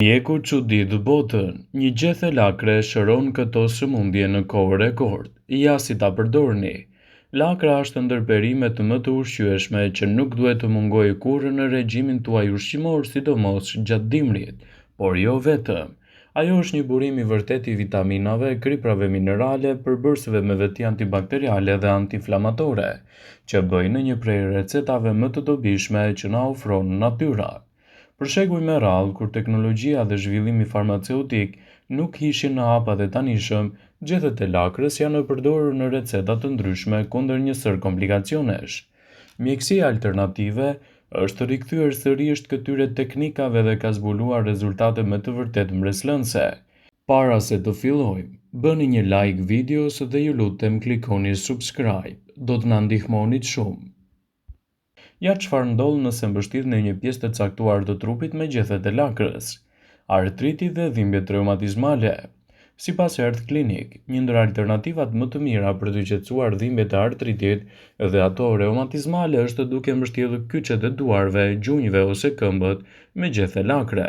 Mjeku çudit botën, një gjethe lakre shëron këto sëmundje në kohë rekord. Ja si ta përdorni. Lakra është ndër perimet më të ushqyeshme që nuk duhet të mungojë kurrë në regjimin tuaj ushqimor, sidomos gjatë dimrit, por jo vetëm. Ajo është një burim i vërtet i vitaminave, kriprave minerale, përbërësve me veti antibakteriale dhe antiinflamatore, që bëjnë një prej recetave më të dobishme që na ofron natyra. Për shekuj me radhë, kur teknologjia dhe zhvillimi farmaceutik nuk ishin në hapat e tanishëm, gjethet e lakrës janë përdorur në receta të ndryshme kundër një sër komplikacionesh. Mjekësia alternative është rikthyer sërish këtyre teknikave dhe ka zbuluar rezultate me të vërtet mbreslënse. Para se të fillojmë, bëni një like videos dhe ju lutem klikoni subscribe, do të na ndihmonit shumë. Ja çfarë ndodh nëse mbështitni një pjesë të caktuar të trupit me gjethet e lakrës. Artriti dhe dhimbjet reumatizmale. Sipas Health Clinic, një ndër alternativat më të mira për të qetësuar dhimbjet e artritit dhe ato reumatizmale është duke mbështjellë kyçet e duarve, gjunjëve ose këmbët me gjethe lakre.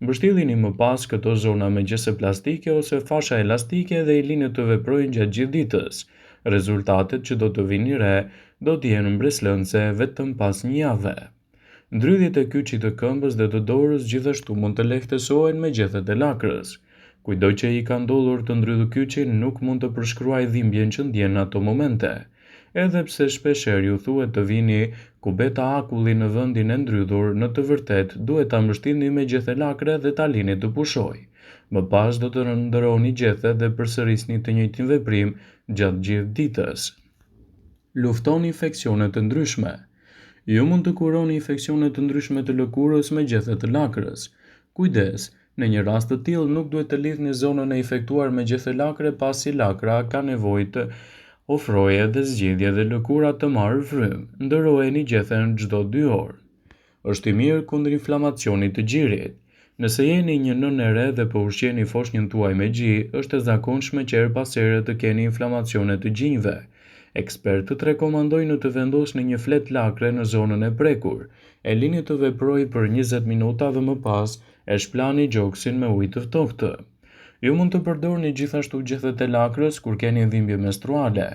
Mbështjellini më pas këto zona me gjese plastike ose fasha elastike dhe i lini të veprojnë gjatë gjithë ditës. Rezultatet që do të vini re do të jenë mbreslënse vetëm pas një jave. Ndrydhjet e kyçit të këmbës dhe të dorës gjithashtu mund të lehtësohen me gjethet e lakrës. Kujdo që i ka ndodhur të ndrydhë kyçin nuk mund të përshkruaj dhimbjen që ndjen në ato momente. Edhe pse shpeshherë ju thuhet të vini ku beta akulli në vendin e ndrydhur, në të vërtetë duhet ta mbështitni me gjethe lakre dhe ta lini të pushojë. Më pas do të ndërroni gjethet dhe përsërisni të njëjtin veprim gjatë gjithë ditës. Luftoni infeksionet të ndryshme. Ju mund të kuroni infeksionet të ndryshme të lëkurës me gjethet të lakrës. Kujdes, në një rast të tillë nuk duhet të lidhni zonën e infektuar me gjethe lakre pasi lakra ka nevojë të ofrojë edhe zgjidhje dhe lëkura të marrë frymë. Ndërrojeni gjethen çdo 2 orë. Është i mirë kundër inflamacionit të gjirit. Nëse jeni një nënë e re dhe po ushqeni foshnjën tuaj me gji, është e zakonshme që her pas here të keni inflamacione të gjinjve. Ekspertët rekomandojnë të vendosni një flet lakre në zonën e prekur, e lini të veprojë për 20 minuta dhe më pas e shplani gjoksin me ujë të ftohtë. Ju mund të përdorni gjithashtu gjethet e lakrës kur keni dhimbje menstruale.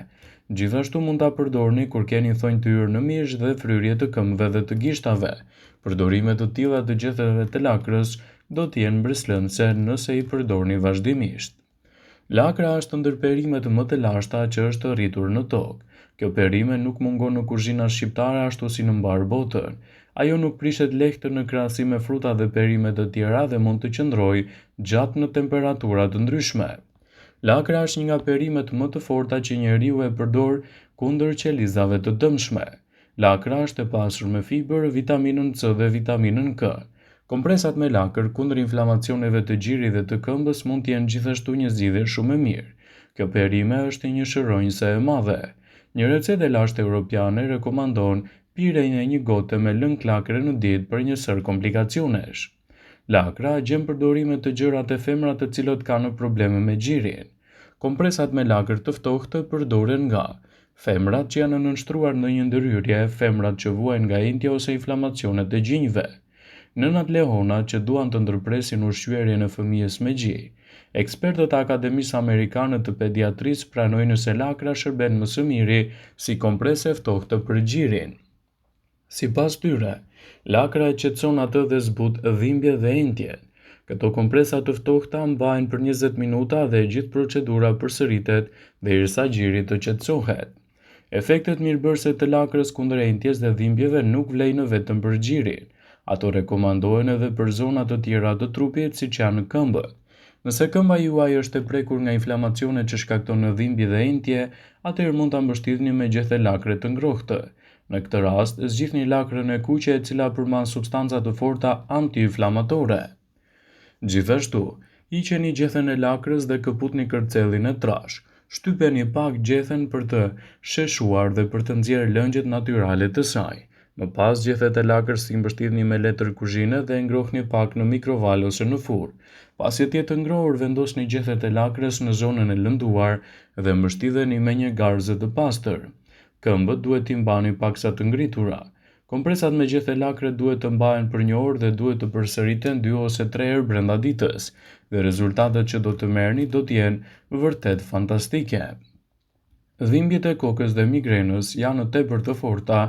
Gjithashtu mund ta përdorni kur keni thonjë të hyrë në mish dhe fryrje të këmbëve dhe të gishtave. Përdorime të tilla të gjethetve të lakrës do të jenë mbreslënse nëse i përdorni vazhdimisht. Lakra është ndër perimet më të lashta që është rritur në tokë. Kjo perime nuk mungon në kuzhina shqiptare ashtu si në mbar botën. Ajo nuk prishet lehtë në krahasim me fruta dhe perime të tjera dhe mund të qëndrojë gjatë në temperatura të ndryshme. Lakra është një nga perimet më të forta që njeriu e përdor kundër qelizave të dëmshme. Lakra është e pasur me fiber, vitaminën C dhe vitaminën K. Kompresat me lakër kundër inflamacioneve të gjirit dhe të këmbës mund të jenë gjithashtu një zgjidhje shumë e mirë. Kjo perime është një shëronjëse e madhe. Një recetë e lashtë europiane rekomandon pirjen e një gote me lëng lakre në ditë për një sër komplikacionesh. Lakra gjen përdorime të gjëra te femrat të cilët kanë probleme me gjirin. Kompresat me lakër të ftohtë përdoren nga femrat që janë nënshtruar në një ndërhyrje, femrat që vuajnë nga intja ose inflamacionet e gjinjve, nënat lehona që duan të ndërpresin ushqyerjen e fëmijës me gji. Ekspertët e Akademisë Amerikane të Pediatrisë pranojnë se lakra shërben më së miri si komprese ftohtë për gjirin. Sipas tyre, lakra e qetëson atë dhe zbut dhimbje dhe entjen. Këto kompresa të ftohta mbajnë për 20 minuta dhe gjithë procedura përsëritet derisa gjiri të qetësohet. Efektet mirëbërëse të lakrës kundër entjes dhe dhimbjeve nuk vlejnë vetëm për gjirin. Ato rekomandohen edhe për zona të tjera të trupit siç janë këmbët. Nëse këmba juaj është e prekur nga inflamacione që shkakton dhimbje dhe entje, atëherë mund ta mbështitni me gjethe lakre të ngrohtë. Në këtë rast, zgjidhni lakrën e kuqe e cila përmban substanca të forta antiinflamatore. Gjithashtu, hiqeni gjethen e lakrës dhe këputni kërcellin e trash. Shtypeni pak gjethen për të sheshuar dhe për të nxjerrë lëngjet natyrale të saj. Më pas gjethet e lakrës i mbështitni me letër kuzhine dhe ngrohni pak në mikrovalë ose në furrë. Pasi të jetë ngrohur, vendosni gjethet e lakrës në zonën e lënduar dhe mbështidheni me një garzë të pastër. Këmbët duhet t'i mbani paksa të ngritura. Kompresat me gjethe lakre duhet të mbahen për 1 orë dhe duhet të përsëriten 2 ose 3 herë brenda ditës, dhe rezultatet që do të merrni do të jenë vërtet fantastike. Dhimbjet e kokës dhe migrenës janë tepër të forta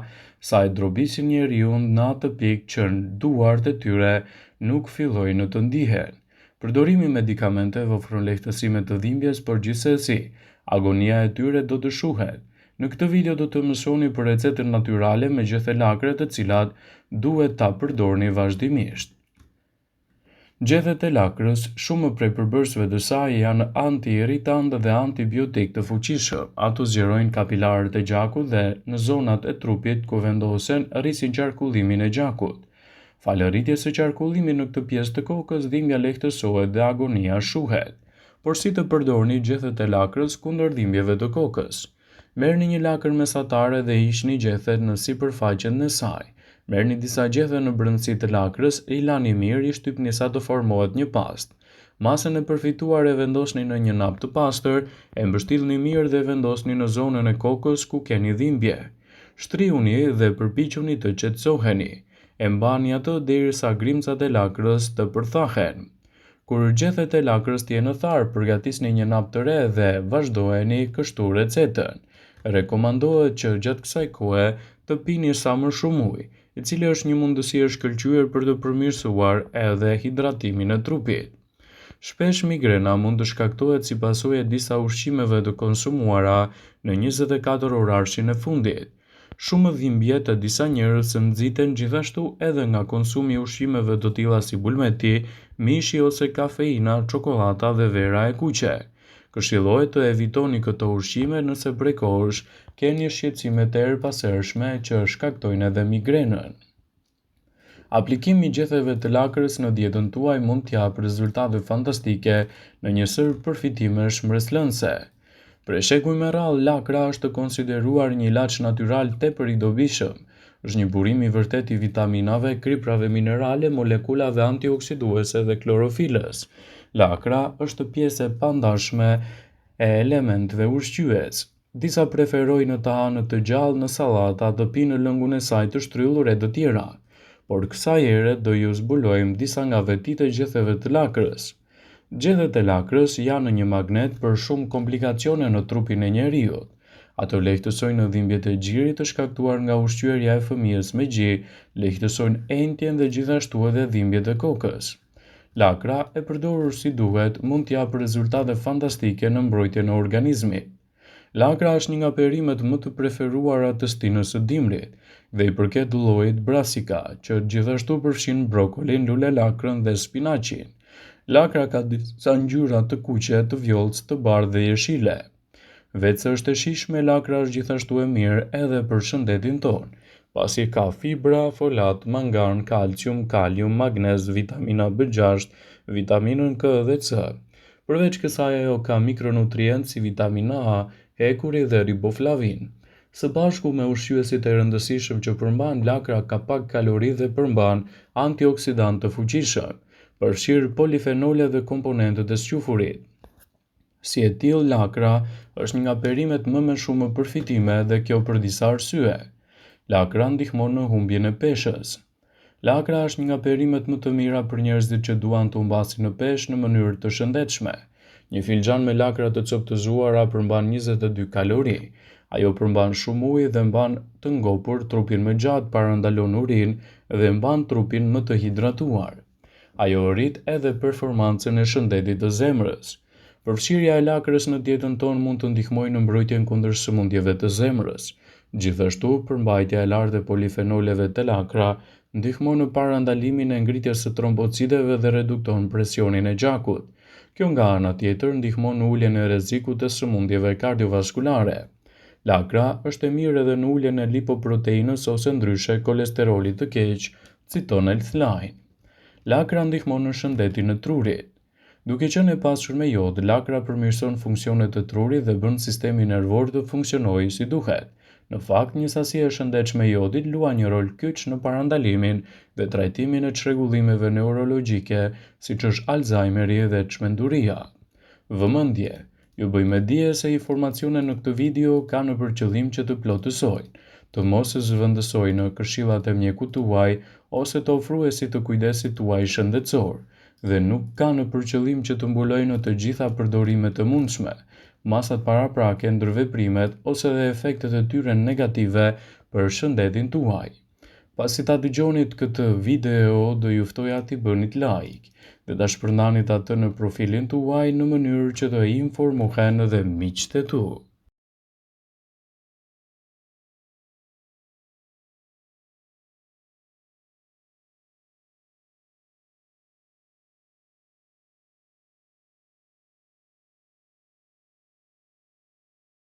sa e drobisin njeriu në atë pikë që duart e tyre nuk fillojnë të ndihen. Përdorimi i medikamenteve ofron lehtësime të dhimbjes, por gjithsesi, agonia e tyre do të shuhet. Në këtë video do të mësoni për recetën natyrale me gjethe lakre të cilat duhet ta përdorni vazhdimisht. Gjethet e lakrës, shumë prej përbërësve të saj janë anti-irritant dhe antibiotik të fuqishëm. Ato zgjerojnë kapilarët e gjakut dhe në zonat e trupit ku vendosen rrisin qarkullimin e gjakut. Falë rritjes së qarkullimit në këtë pjesë të kokës, dhimbja lehtësohet dhe agonia shuhet. Por si të përdorni gjethet e lakrës kundër dhimbjeve të kokës? Merrni një lakër mesatare dhe hiqni gjethet në sipërfaqen e saj. Merrni disa gjethe në brendësi të lakrës e i lani mirë, i shtypni sa të formohet një pastë. Masën e përfituar e vendosni në një nap të pastër, e mbështillni mirë dhe vendosni në zonën e kokës ku keni dhimbje. Shtrihuni dhe përpiquni të qetësoheni. E mbani atë derisa grimcat e lakrës të përthahen. Kur gjethet e lakrës të jenë tharë, përgatisni një nap të re dhe vazhdojeni kështu recetën. Rekomandohet që gjatë kësaj kohe të pini sa më shumë ujë, i cili është një mundësi e shkëlqyer për të përmirësuar edhe hidratimin e trupit. Shpesh migrena mund të shkaktohet si pasojë e disa ushqimeve të konsumuara në 24 orërshin e fundit. Shumë dhimbje të disa njerëz nxiten gjithashtu edhe nga konsumi i ushqimeve të tilla si bulmeti, mishi ose kafeina, çokolata dhe vera e kuqe. Këshillohet të evitoni këto ushqime nëse prej kohësh keni shqetësime të erëpashershme që shkaktojnë edhe migrenën. Aplikimi i gjetheve të lakrës në dietën tuaj mund të japë rezultate fantastike në një sër përfitimesh mbreslënse. Për shekuj me radhë, lakra është konsideruar një ilaç natyral tepër i dobishëm. Është një burim i vërtet i vitaminave, kriprave minerale, molekulave antioksiduese dhe klorofilës. Lakra është pjesë e pandashme e elementëve ushqyes. Disa preferojnë të hanë të gjallë në sallata, të pinë lëngun e saj të shtrydhur e të tjera. Por kësaj here do ju zbulojmë disa nga vetitë e gjetheve të lakrës. Gjethet e lakrës janë një magnet për shumë komplikacione në trupin e njeriut. Ato lehtësojnë dhimbjet e gjirit të shkaktuar nga ushqyerja e fëmijës me gji, lehtësojnë entjen dhe gjithashtu edhe dhimbjet e kokës. Lakra e përdorur si duhet mund të japë rezultate fantastike në mbrojtjen e organizmit. Lakra është një nga perimet më të preferuara të stinës së dimrit dhe i përket llojit brassica, që gjithashtu përfshin brokolin, lule lakrën dhe spinaqin. Lakra ka disa ngjyra të kuqe, të vjollcë, të bardhë dhe jeshile. Vetë se është e shijshme, lakra është gjithashtu e mirë edhe për shëndetin tonë, pasi ka fibra, folat, mangan, kalcium, kalium, magnez, vitamina B6, vitaminën K dhe C. Përveç kësaj, ajo ka mikronutrient si vitamina A, hekuri dhe riboflavin. Së bashku me ushqyesit e rëndësishëm që përmban, lakra ka pak kalori dhe përmban antioksidant të fuqishëm. Përfshirë polifenole dhe komponentët e sqyfurit. Si e tillë, lakra është një nga perimet më me shumë përfitime dhe kjo për disa arsye. Lakra ndihmon në humbjen e peshës. Lakra është një nga perimet më të mira për njerëzit që duan të humbasin në peshë në mënyrë të shëndetshme. Një filxhan me lakra të coptëzuara përmban 22 kalori. Ajo përmban shumë ujë dhe mban të ngopur trupin më gjatë, parandalon urinë dhe mban trupin më të hidratuar. Ajo rrit edhe performancën e shëndetit të zemrës. Përfshirja e lakrës në dietën tonë mund të ndihmojë në mbrojtjen kundër sëmundjeve të zemrës. Gjithashtu, përmbajtja e lartë e polifenoleve të lakra ndihmon në parandalimin e ngritjes së trombocideve dhe redukton presionin e gjakut. Kjo nga ana tjetër ndihmon në uljen e rrezikut të sëmundjeve kardiovaskulare. Lakra është e mirë edhe në uljen e lipoproteinës ose ndryshe kolesterolit të keq, citon Healthline. Lakra ndihmon në shëndetin e trurit. Duke qenë e pasur me jod, lakra përmirëson funksionet e trurit dhe bën sistemin nervor të funksionojë si duhet. Në fakt, një sasi e shëndetshme e jodit luan një rol kyç në parandalimin dhe trajtimin e çrregullimeve neurologjike, siç është Alzheimeri dhe çmenduria. Vëmendje. Ju bëj me dije se informacionet në këtë video kanë për qëllim që të plotësojnë. të mos e zëvendësojnë në këshillat e mjekut tuaj ose të ofruesit të kujdesit tuaj shëndetësor, dhe nuk ka në përqëllim që të mbulojnë të gjitha përdorimet e mundshme, masat paraprake, ndërveprimet ose dhe efektet e tyre negative për shëndetin tuaj. Pasi ta dëgjonit këtë video, do ju ftoja t'i bënit like dhe ta shpërndanit atë në profilin tuaj në mënyrë që të informohen edhe miqtë e tu.